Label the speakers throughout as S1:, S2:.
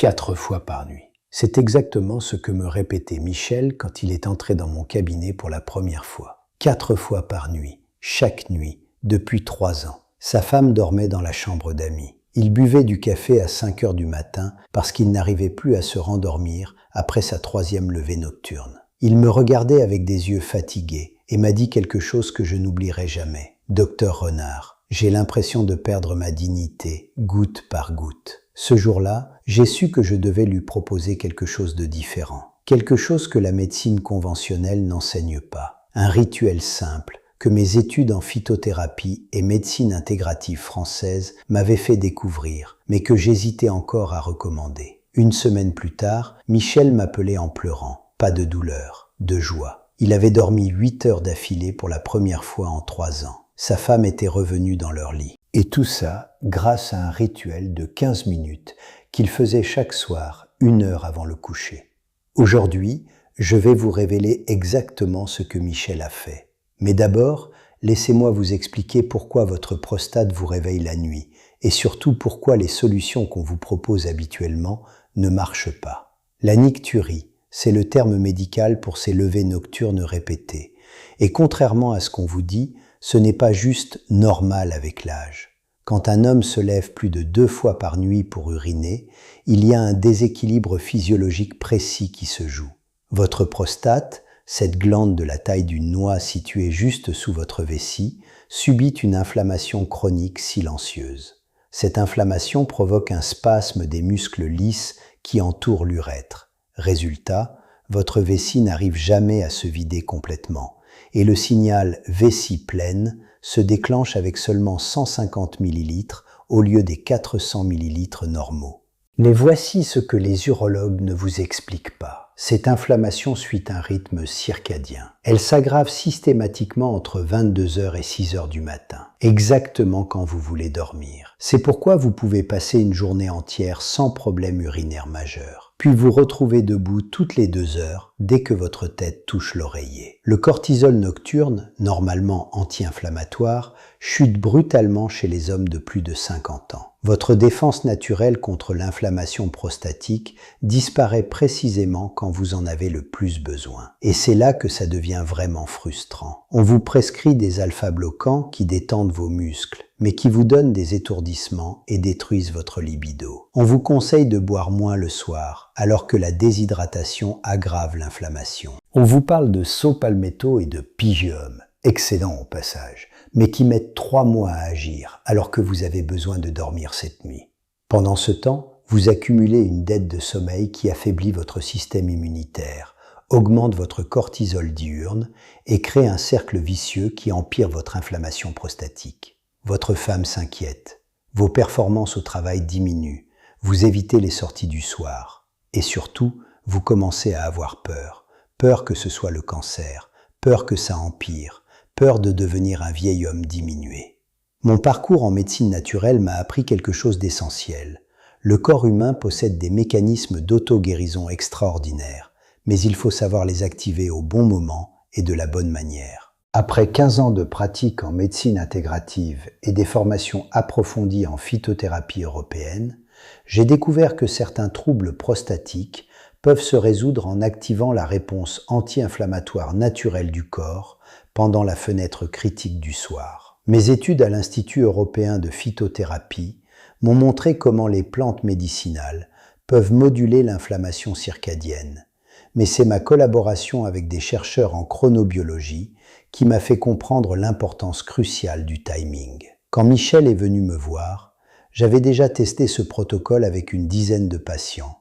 S1: 4 fois par nuit. C'est exactement ce que me répétait Michel quand il est entré dans mon cabinet pour la première fois. 4 fois par nuit, chaque nuit, depuis 3 ans. Sa femme dormait dans la chambre d'amis. Il buvait du café à 5 heures du matin parce qu'il n'arrivait plus à se rendormir après sa 3e levée nocturne. Il me regardait avec des yeux fatigués et m'a dit quelque chose que je n'oublierai jamais. « Docteur Renard, j'ai l'impression de perdre ma dignité, goutte par goutte. » Ce jour-là, j'ai su que je devais lui proposer quelque chose de différent. Quelque chose que la médecine conventionnelle n'enseigne pas. Un rituel simple que mes études en phytothérapie et médecine intégrative française m'avaient fait découvrir, mais que j'hésitais encore à recommander. Une semaine plus tard, Michel m'appelait en pleurant. Pas de douleur, de joie. Il avait dormi 8 heures d'affilée pour la première fois en 3 ans. Sa femme était revenue dans leur lit. Et tout ça grâce à un rituel de 15 minutes qu'il faisait chaque soir, 1 heure avant le coucher. Aujourd'hui, je vais vous révéler exactement ce que Michel a fait. Mais d'abord, laissez-moi vous expliquer pourquoi votre prostate vous réveille la nuit et surtout pourquoi les solutions qu'on vous propose habituellement ne marchent pas. La nicturie, c'est le terme médical pour ces levées nocturnes répétées. Et contrairement à ce qu'on vous dit, ce n'est pas juste normal avec l'âge. Quand un homme se lève plus de 2 fois par nuit pour uriner, il y a un déséquilibre physiologique précis qui se joue. Votre prostate, cette glande de la taille d'une noix située juste sous votre vessie, subit une inflammation chronique silencieuse. Cette inflammation provoque un spasme des muscles lisses qui entourent l'urètre. Résultat, votre vessie n'arrive jamais à se vider complètement. Et le signal vessie pleine se déclenche avec seulement 150 ml au lieu des 400 ml normaux. Mais voici ce que les urologues ne vous expliquent pas. Cette inflammation suit un rythme circadien. Elle s'aggrave systématiquement entre 22h et 6h du matin, exactement quand vous voulez dormir. C'est pourquoi vous pouvez passer une journée entière sans problème urinaire majeur, puis vous retrouvez debout toutes les 2 heures dès que votre tête touche l'oreiller. Le cortisol nocturne, normalement anti-inflammatoire, chute brutalement chez les hommes de plus de 50 ans. Votre défense naturelle contre l'inflammation prostatique disparaît précisément quand vous en avez le plus besoin. Et c'est là que ça devient vraiment frustrant. On vous prescrit des alpha-bloquants qui détendent vos muscles, mais qui vous donnent des étourdissements et détruisent votre libido. On vous conseille de boire moins le soir, alors que la déshydratation aggrave l'inflammation. On vous parle de saut-palmetto et de pygeum, excellent au passage, mais qui mettent 3 mois à agir, alors que vous avez besoin de dormir cette nuit. Pendant ce temps, vous accumulez une dette de sommeil qui affaiblit votre système immunitaire, augmente votre cortisol diurne et crée un cercle vicieux qui empire votre inflammation prostatique. Votre femme s'inquiète, vos performances au travail diminuent, vous évitez les sorties du soir et surtout, vous commencez à avoir peur. Peur que ce soit le cancer, peur que ça empire, peur de devenir un vieil homme diminué. Mon parcours en médecine naturelle m'a appris quelque chose d'essentiel. Le corps humain possède des mécanismes d'auto-guérison extraordinaires, mais il faut savoir les activer au bon moment et de la bonne manière. Après 15 ans de pratique en médecine intégrative et des formations approfondies en phytothérapie européenne, j'ai découvert que certains troubles prostatiques peuvent se résoudre en activant la réponse anti-inflammatoire naturelle du corps pendant la fenêtre critique du soir. Mes études à l'Institut européen de phytothérapie m'ont montré comment les plantes médicinales peuvent moduler l'inflammation circadienne. Mais c'est ma collaboration avec des chercheurs en chronobiologie qui m'a fait comprendre l'importance cruciale du timing. Quand Michel est venu me voir, j'avais déjà testé ce protocole avec une dizaine de patients.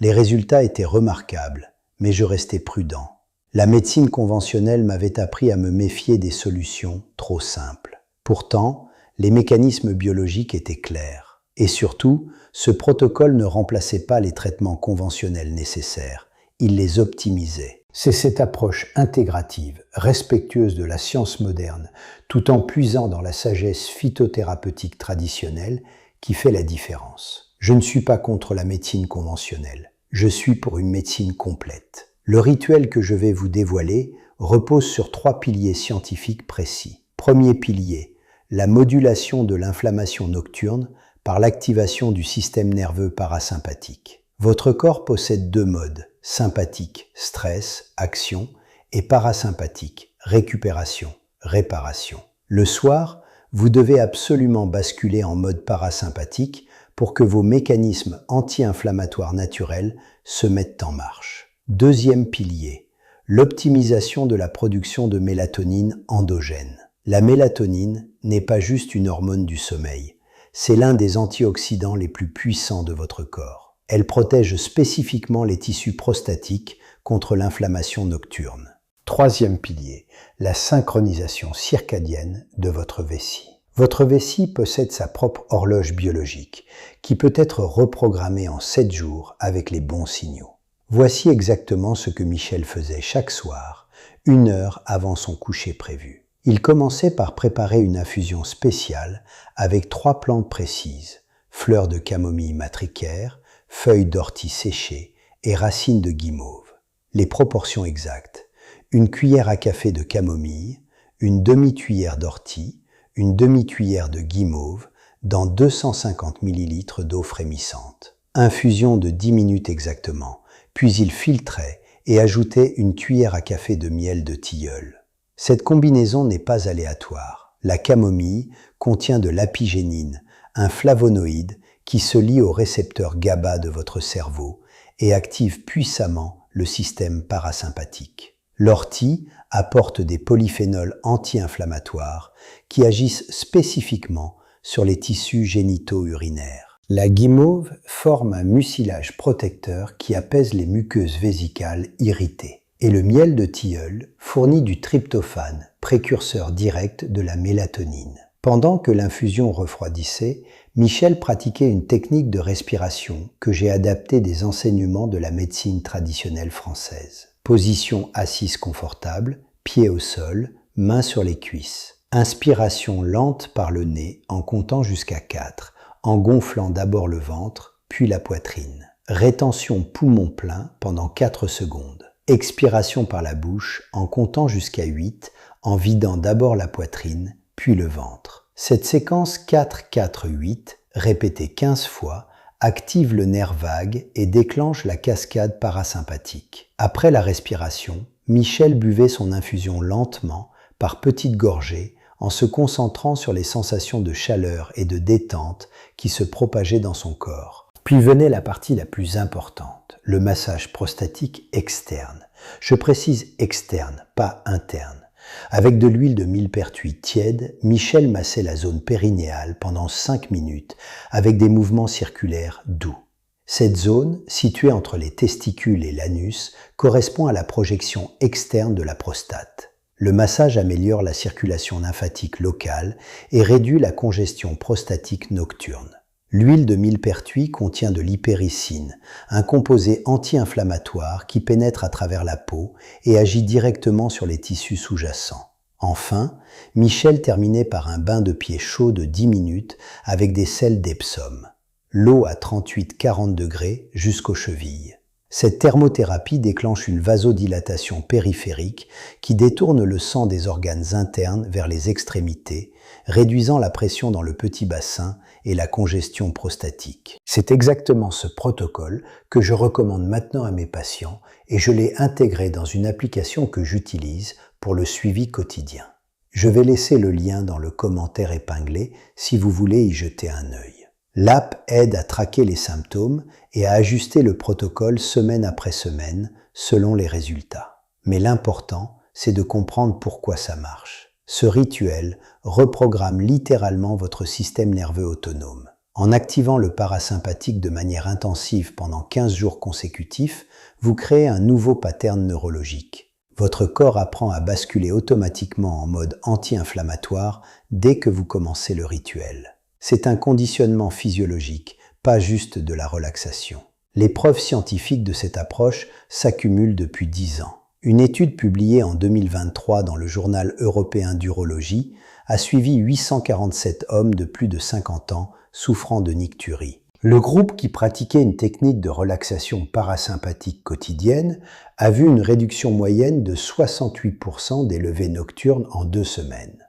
S1: Les résultats étaient remarquables, mais je restais prudent. La médecine conventionnelle m'avait appris à me méfier des solutions trop simples. Pourtant, les mécanismes biologiques étaient clairs. Et surtout, ce protocole ne remplaçait pas les traitements conventionnels nécessaires, il les optimisait. C'est cette approche intégrative, respectueuse de la science moderne, tout en puisant dans la sagesse phytothérapeutique traditionnelle, qui fait la différence. Je ne suis pas contre la médecine conventionnelle, je suis pour une médecine complète. Le rituel que je vais vous dévoiler repose sur 3 piliers scientifiques précis. Premier pilier, la modulation de l'inflammation nocturne par l'activation du système nerveux parasympathique. Votre corps possède deux modes, sympathique, stress, action, et parasympathique, récupération, réparation. Le soir, vous devez absolument basculer en mode parasympathique pour que vos mécanismes anti-inflammatoires naturels se mettent en marche. Deuxième pilier, l'optimisation de la production de mélatonine endogène. La mélatonine n'est pas juste une hormone du sommeil, c'est l'un des antioxydants les plus puissants de votre corps. Elle protège spécifiquement les tissus prostatiques contre l'inflammation nocturne. Troisième pilier, la synchronisation circadienne de votre vessie. Votre vessie possède sa propre horloge biologique, qui peut être reprogrammée en 7 jours avec les bons signaux. Voici exactement ce que Michel faisait chaque soir, 1 heure avant son coucher prévu. Il commençait par préparer une infusion spéciale avec 3 plantes précises, fleurs de camomille matricaire, feuilles d'ortie séchées et racines de guimauve. Les proportions exactes, 1 cuillère à café de camomille, 1 demi-cuillère d'ortie, 1 demi-cuillère de guimauve dans 250 ml d'eau frémissante. Infusion de 10 minutes exactement, puis il filtrait et ajoutait 1 cuillère à café de miel de tilleul. Cette combinaison n'est pas aléatoire. La camomille contient de l'apigénine, un flavonoïde qui se lie au récepteur GABA de votre cerveau et active puissamment le système parasympathique. L'ortie apporte des polyphénols anti-inflammatoires qui agissent spécifiquement sur les tissus génitaux urinaires. La guimauve forme un mucilage protecteur qui apaise les muqueuses vésicales irritées. Et le miel de tilleul fournit du tryptophane, précurseur direct de la mélatonine. Pendant que l'infusion refroidissait, Michel pratiquait une technique de respiration que j'ai adaptée des enseignements de la médecine traditionnelle française. Position assise confortable, pieds au sol, mains sur les cuisses. Inspiration lente par le nez en comptant jusqu'à 4, en gonflant d'abord le ventre, puis la poitrine. Rétention poumon plein pendant 4 secondes. Expiration par la bouche en comptant jusqu'à 8, en vidant d'abord la poitrine, puis le ventre. Cette séquence 4-4-8, répétée 15 fois, active le nerf vague et déclenche la cascade parasympathique. Après la respiration, Michel buvait son infusion lentement, par petites gorgées, en se concentrant sur les sensations de chaleur et de détente qui se propageaient dans son corps. Puis venait la partie la plus importante, le massage prostatique externe. Je précise externe, pas interne. Avec de l'huile de millepertuis tiède, Michel massait la zone périnéale pendant 5 minutes avec des mouvements circulaires doux. Cette zone, située entre les testicules et l'anus, correspond à la projection externe de la prostate. Le massage améliore la circulation lymphatique locale et réduit la congestion prostatique nocturne. L'huile de millepertuis contient de l'hypéricine, un composé anti-inflammatoire qui pénètre à travers la peau et agit directement sur les tissus sous-jacents. Enfin, Michel terminait par un bain de pied chaud de 10 minutes avec des sels d'Epsom. L'eau à 38-40 degrés jusqu'aux chevilles. Cette thermothérapie déclenche une vasodilatation périphérique qui détourne le sang des organes internes vers les extrémités, réduisant la pression dans le petit bassin et la congestion prostatique. C'est exactement ce protocole que je recommande maintenant à mes patients et je l'ai intégré dans une application que j'utilise pour le suivi quotidien. Je vais laisser le lien dans le commentaire épinglé si vous voulez y jeter un œil. L'app aide à traquer les symptômes et à ajuster le protocole semaine après semaine selon les résultats. Mais l'important, c'est de comprendre pourquoi ça marche. Ce rituel reprogramme littéralement votre système nerveux autonome. En activant le parasympathique de manière intensive pendant 15 jours consécutifs, vous créez un nouveau pattern neurologique. Votre corps apprend à basculer automatiquement en mode anti-inflammatoire dès que vous commencez le rituel. C'est un conditionnement physiologique, pas juste de la relaxation. Les preuves scientifiques de cette approche s'accumulent depuis 10 ans. Une étude publiée en 2023 dans le journal européen d'urologie a suivi 847 hommes de plus de 50 ans souffrant de nicturie. Le groupe qui pratiquait une technique de relaxation parasympathique quotidienne a vu une réduction moyenne de 68% des levées nocturnes en 2 semaines.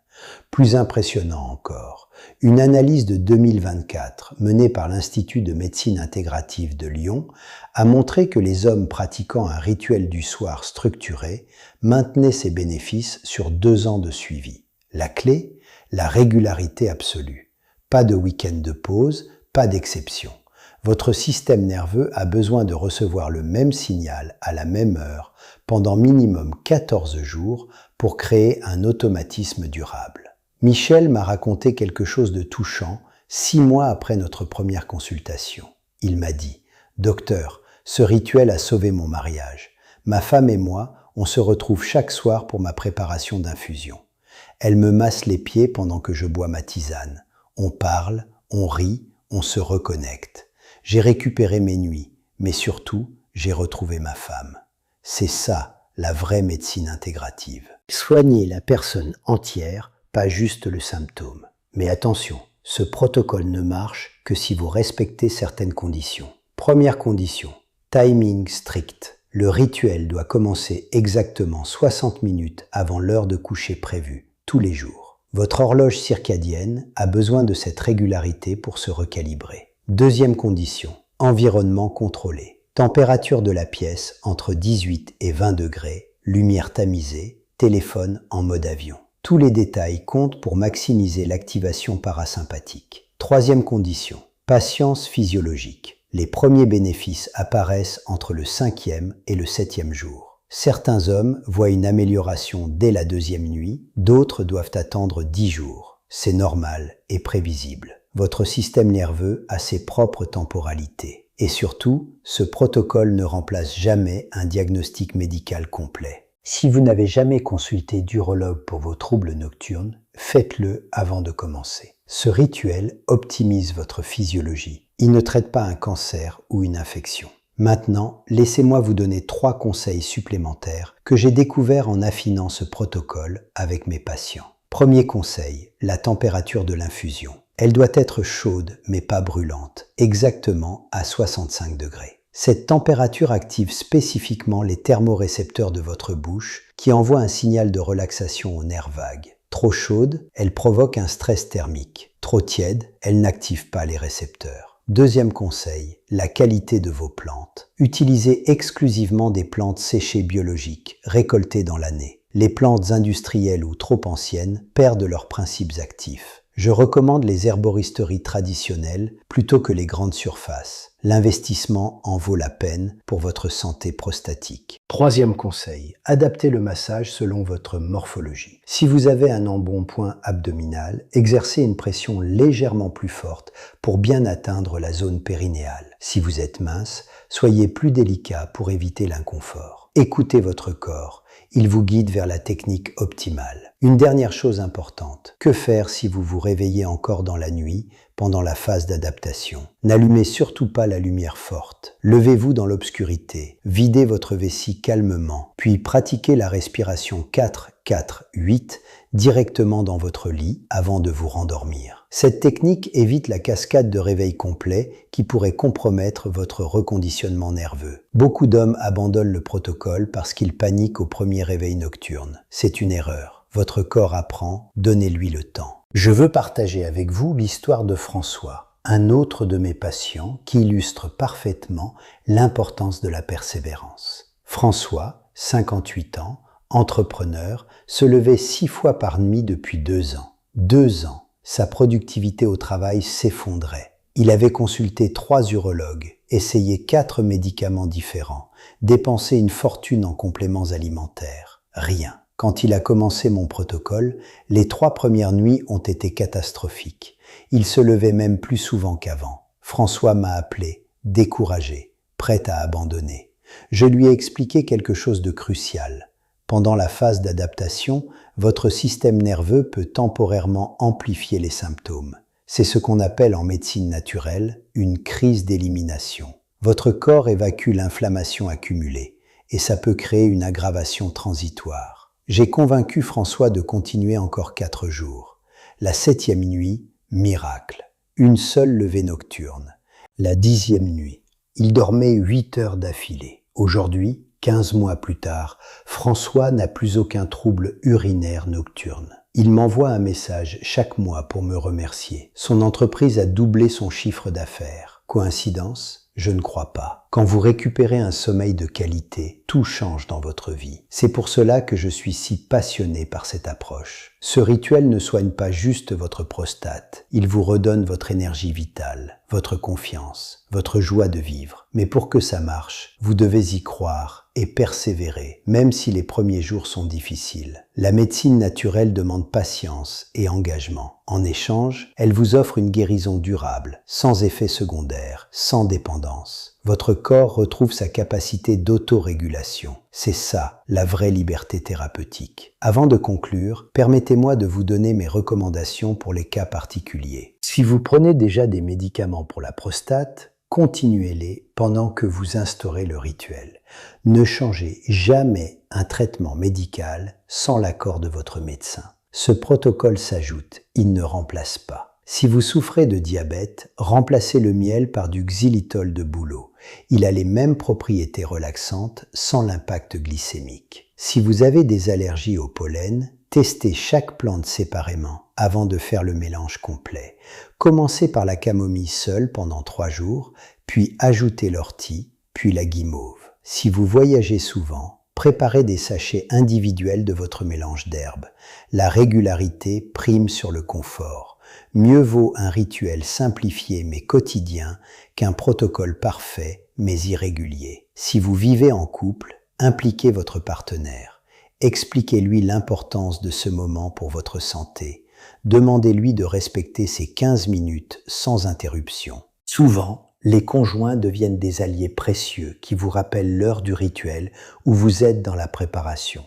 S1: Plus impressionnant encore, une analyse de 2024 menée par l'Institut de médecine intégrative de Lyon a montré que les hommes pratiquant un rituel du soir structuré maintenaient ces bénéfices sur 2 ans de suivi. La clé, la régularité absolue. Pas de week-end de pause, pas d'exception. Votre système nerveux a besoin de recevoir le même signal à la même heure pendant minimum 14 jours pour créer un automatisme durable. Michel m'a raconté quelque chose de touchant 6 mois après notre première consultation. Il m'a dit « Docteur, ce rituel a sauvé mon mariage. Ma femme et moi, on se retrouve chaque soir pour ma préparation d'infusion. Elle me masse les pieds pendant que je bois ma tisane. On parle, on rit, on se reconnecte. J'ai récupéré mes nuits, mais surtout, j'ai retrouvé ma femme. C'est ça, la vraie médecine intégrative. Soigner la personne entière, pas juste le symptôme. Mais attention, ce protocole ne marche que si vous respectez certaines conditions. Première condition, timing strict. Le rituel doit commencer exactement 60 minutes avant l'heure de coucher prévue, tous les jours. Votre horloge circadienne a besoin de cette régularité pour se recalibrer. Deuxième condition, environnement contrôlé. Température de la pièce entre 18 et 20 degrés, lumière tamisée, téléphone en mode avion. Tous les détails comptent pour maximiser l'activation parasympathique. Troisième condition, patience physiologique. Les premiers bénéfices apparaissent entre le 5e et le 7e jour. Certains hommes voient une amélioration dès la 2e nuit, d'autres doivent attendre 10 jours. C'est normal et prévisible. Votre système nerveux a ses propres temporalités. Et surtout, ce protocole ne remplace jamais un diagnostic médical complet. Si vous n'avez jamais consulté d'urologue pour vos troubles nocturnes, faites-le avant de commencer. Ce rituel optimise votre physiologie. Il ne traite pas un cancer ou une infection. Maintenant, laissez-moi vous donner 3 conseils supplémentaires que j'ai découverts en affinant ce protocole avec mes patients. Premier conseil, la température de l'infusion. Elle doit être chaude mais pas brûlante, exactement à 65 degrés. Cette température active spécifiquement les thermorécepteurs de votre bouche qui envoient un signal de relaxation aux nerfs vagues. Trop chaude, elle provoque un stress thermique. Trop tiède, elle n'active pas les récepteurs. Deuxième conseil, la qualité de vos plantes. Utilisez exclusivement des plantes séchées biologiques, récoltées dans l'année. Les plantes industrielles ou trop anciennes perdent leurs principes actifs. Je recommande les herboristeries traditionnelles plutôt que les grandes surfaces. L'investissement en vaut la peine pour votre santé prostatique. Troisième conseil, adaptez le massage selon votre morphologie. Si vous avez un embonpoint abdominal, exercez une pression légèrement plus forte pour bien atteindre la zone périnéale. Si vous êtes mince, soyez plus délicat pour éviter l'inconfort. Écoutez votre corps. Il vous guide vers la technique optimale. Une dernière chose importante, que faire si vous vous réveillez encore dans la nuit pendant la phase d'adaptation? N'allumez surtout pas la lumière forte. Levez-vous dans l'obscurité, videz votre vessie calmement, puis pratiquez la respiration 4-4-8 directement dans votre lit avant de vous rendormir. Cette technique évite la cascade de réveil complet qui pourrait compromettre votre reconditionnement nerveux. Beaucoup d'hommes abandonnent le protocole parce qu'ils paniquent au premier réveil nocturne. C'est une erreur. Votre corps apprend, donnez-lui le temps. Je veux partager avec vous l'histoire de François, un autre de mes patients qui illustre parfaitement l'importance de la persévérance. François, 58 ans, entrepreneur, se levait 6 fois par nuit depuis 2 ans. 2 ans, sa productivité au travail s'effondrait. Il avait consulté 3 urologues, essayé 4 médicaments différents, dépensé une fortune en compléments alimentaires. Rien. Quand il a commencé mon protocole, les 3 premières nuits ont été catastrophiques. Il se levait même plus souvent qu'avant. François m'a appelé, découragé, prêt à abandonner. Je lui ai expliqué quelque chose de crucial. Pendant la phase d'adaptation, votre système nerveux peut temporairement amplifier les symptômes. C'est ce qu'on appelle en médecine naturelle une crise d'élimination. Votre corps évacue l'inflammation accumulée et ça peut créer une aggravation transitoire. J'ai convaincu François de continuer encore 4 jours. La 7e nuit, miracle. Une seule levée nocturne. La 10e nuit, il dormait 8 heures d'affilée. Aujourd'hui, 15 mois plus tard, François n'a plus aucun trouble urinaire nocturne. Il m'envoie un message chaque mois pour me remercier. Son entreprise a doublé son chiffre d'affaires. Coïncidence ? Je ne crois pas. Quand vous récupérez un sommeil de qualité, tout change dans votre vie. C'est pour cela que je suis si passionné par cette approche. Ce rituel ne soigne pas juste votre prostate, il vous redonne votre énergie vitale, votre confiance, votre joie de vivre. Mais pour que ça marche, vous devez y croire et persévérer, même si les premiers jours sont difficiles. La médecine naturelle demande patience et engagement. En échange, elle vous offre une guérison durable, sans effet secondaire, sans dépendance. Votre corps retrouve sa capacité d'autorégulation. C'est ça, la vraie liberté thérapeutique. Avant de conclure, permettez-moi de vous donner mes recommandations pour les cas particuliers. Si vous prenez déjà des médicaments pour la prostate, continuez-les pendant que vous instaurez le rituel. Ne changez jamais un traitement médical sans l'accord de votre médecin. Ce protocole s'ajoute, il ne remplace pas. Si vous souffrez de diabète, remplacez le miel par du xylitol de bouleau. Il a les mêmes propriétés relaxantes sans l'impact glycémique. Si vous avez des allergies au pollen, testez chaque plante séparément avant de faire le mélange complet. Commencez par la camomille seule pendant 3 jours, puis ajoutez l'ortie, puis la guimauve. Si vous voyagez souvent, préparez des sachets individuels de votre mélange d'herbes. La régularité prime sur le confort. Mieux vaut un rituel simplifié mais quotidien qu'un protocole parfait mais irrégulier. Si vous vivez en couple, impliquez votre partenaire. Expliquez-lui l'importance de ce moment pour votre santé. Demandez-lui de respecter ces 15 minutes sans interruption. Souvent, les conjoints deviennent des alliés précieux qui vous rappellent l'heure du rituel ou vous aident dans la préparation.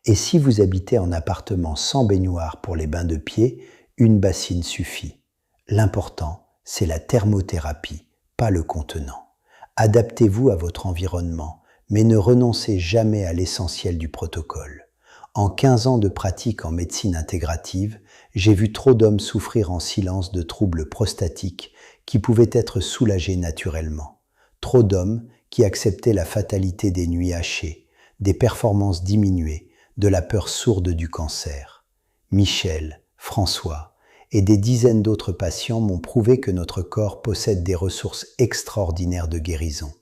S1: Et si vous habitez en appartement sans baignoire pour les bains de pied, une bassine suffit. L'important, c'est la thermothérapie, pas le contenant. Adaptez-vous à votre environnement, mais ne renoncez jamais à l'essentiel du protocole. En 15 ans de pratique en médecine intégrative, j'ai vu trop d'hommes souffrir en silence de troubles prostatiques qui pouvaient être soulagés naturellement. Trop d'hommes qui acceptaient la fatalité des nuits hachées, des performances diminuées, de la peur sourde du cancer. Michel, François et des dizaines d'autres patients m'ont prouvé que notre corps possède des ressources extraordinaires de guérison.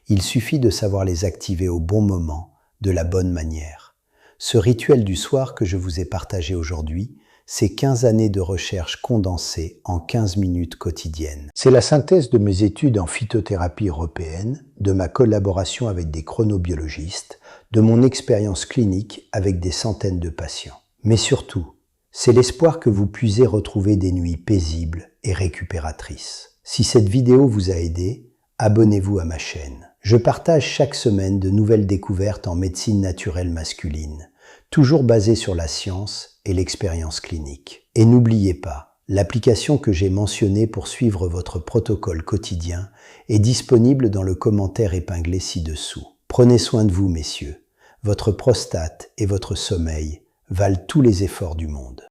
S1: Il suffit de savoir les activer au bon moment, de la bonne manière. Ce rituel du soir que je vous ai partagé aujourd'hui, c'est 15 années de recherche condensées en 15 minutes quotidiennes. C'est la synthèse de mes études en phytothérapie européenne, de ma collaboration avec des chronobiologistes, de mon expérience clinique avec des centaines de patients. Mais surtout, c'est l'espoir que vous puissiez retrouver des nuits paisibles et récupératrices. Si cette vidéo vous a aidé, abonnez-vous à ma chaîne. Je partage chaque semaine de nouvelles découvertes en médecine naturelle masculine, toujours basées sur la science et l'expérience clinique. Et n'oubliez pas, l'application que j'ai mentionnée pour suivre votre protocole quotidien est disponible dans le commentaire épinglé ci-dessous. Prenez soin de vous, messieurs. Votre prostate et votre sommeil valent tous les efforts du monde.